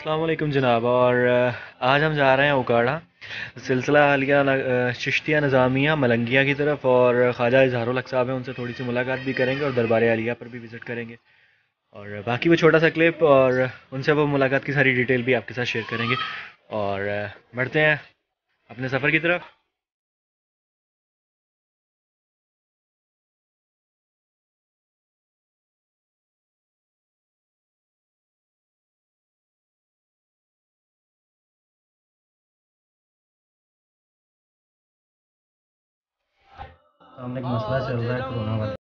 अस्सलाम वालेकुम जनाब। और आज हम जा रहे हैं उकाड़ा सिलसिला हालिया चिश्तिया निज़ामिया मलंगिया की तरफ। और ख्वाजा इजहारुल हक साहब हैं, उनसे थोड़ी सी मुलाकात भी करेंगे और दरबार आलिया पर भी विज़िट करेंगे। और बाकी वो छोटा सा क्लिप और उनसे वो मुलाकात की सारी डिटेल भी आपके साथ शेयर करेंगे। और बढ़ते हैं अपने सफ़र की तरफ। सामने एक मसला चल रहा है कोरोना वाला,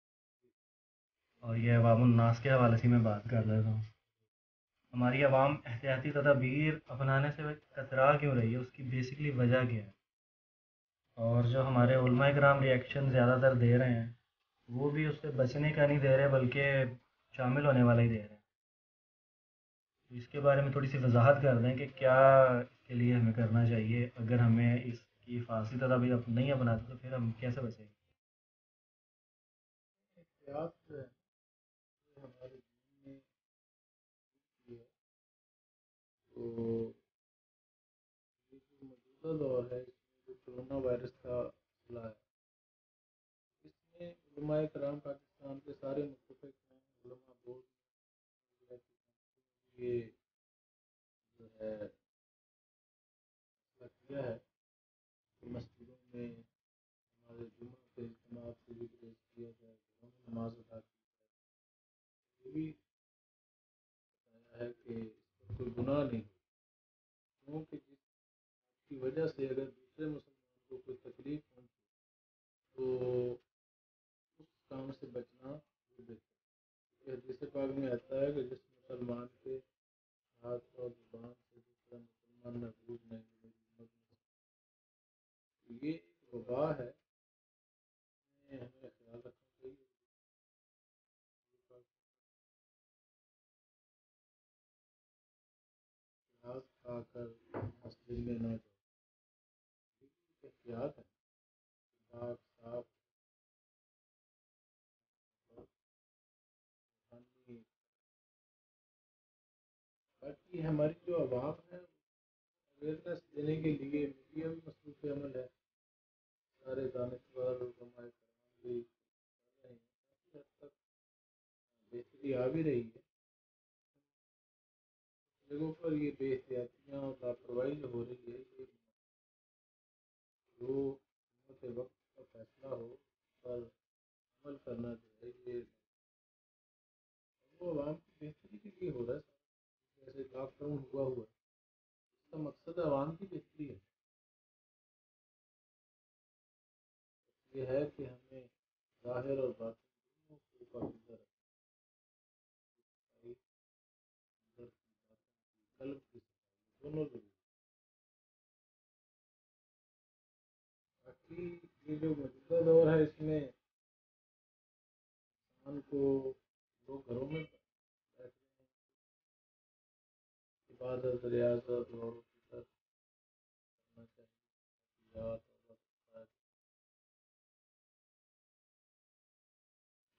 और ये अवामुन्नास के हवाले से मैं बात कर रहा हूँ। हमारी आवाम एहतियाती तदाबीर अपनाने से कतरा क्यों रही है, उसकी बेसिकली वजह क्या है। और जो हमारे उलमा कराम रिएक्शन ज़्यादातर दे रहे हैं, वो भी उससे बचने का नहीं दे रहे, बल्कि शामिल होने वाला ही दे रहे हैं। तो इसके बारे में थोड़ी सी वजाहत कर दें कि क्या इसके लिए हमें करना चाहिए। अगर हमें इसकी हिफाजती तदाबीर नहीं अपनाते तो फिर हम कैसे बचेंगे। एहतियात जो है ये हमारे दीन में की है। तो ये जो मौजूदा दौर है इसमें जो कोरोना वायरस का मसला है, इसमें उलमाए कराम पाकिस्तान के सारे मुतफिक हैं। उलमा बोर्ड ने ये जो है फैसला किया है कि मस्जिदों में हमारे जुम्मा के इज्तिमा से भी पेश किया जाए, घरों में नमाज अदा की जाए। ये भी बताया है कि इस पर कोई गुनाह नहीं, क्योंकि जिसकी वजह से अगर दूसरे मुसलमान को कोई तकलीफ पहुंचे तो उस काम से बचना वो बेहतर है। हदीस पाक में आता है कि जिस मुसलमान के हाथ और जुबान से दूसरा मुसलमान महफूज नहीं है, मेरी उम्मत में तो ये एक वबा है, इसमें हमें ख्याल रखना चाहिए। घास खाकर मस्जिद में ना जाओ, ये एहतियात है। दाग साफ और पानी। बाकी हमारी जो आवाम है अवेयरनेस देने के लिए मीडिया भी मसरूफ़ अमल है। सारे दानश्वर उलमाए कराम भी कर रहे हैं, काफ़ी हद तक बेहतरी आ भी रही है। जगहों पर ये बेहतियातियाँ और लापरवाही जो हो रही है, ये जो हुकूमत वक्त का फैसला हो पर अमल करना जो है ये वो आवाम की बेहतरी के लिए हो रहा है। जैसे लॉकडाउन हुआ है, इसका मकसद आवाम की बेहतरी है। ये है कि हमें ज़ाहिर और बातिन दोनों को पाकीज़ा रखना चाहिए। अंदर की बातों की, कल्ब की सफाई दोनों ज़रूरी है। बाकी ये जो मौजूदा दौर है इसमें इंसान को लोग घरों में बैठ रहे हैं, इबादत रियाजत और फिक्र करना चाहिए। याद और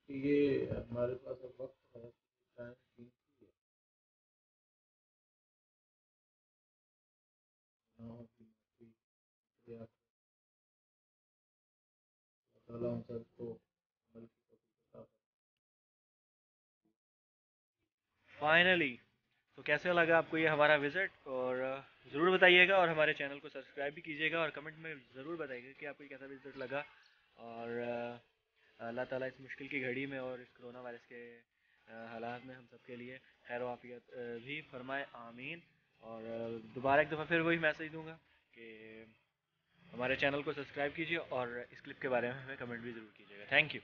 कि ये हमारे पास अब वक्त है, टाइम कीमती है। गुनाहों की माफी अल्लाह ताला हम सबको अमल की तौफीक अता फाइनली, तो कैसे लगा आपको ये हमारा विज़िट। और ज़रूर बताइएगा, और हमारे चैनल को सब्सक्राइब भी कीजिएगा, और कमेंट में ज़रूर बताइएगा कि आपको ये कैसा विज़िट लगा। और अल्लाह ताला इस मुश्किल की घड़ी में और इस कोरोना वायरस के हालात में हम सब के लिए खैर वाफियत भी फरमाए, आमीन। और दोबारा एक दफ़ा फिर वही मैसेज दूंगा कि हमारे चैनल को सब्सक्राइब कीजिए, और इस क्लिप के बारे में हमें कमेंट भी ज़रूर कीजिएगा। Thank you.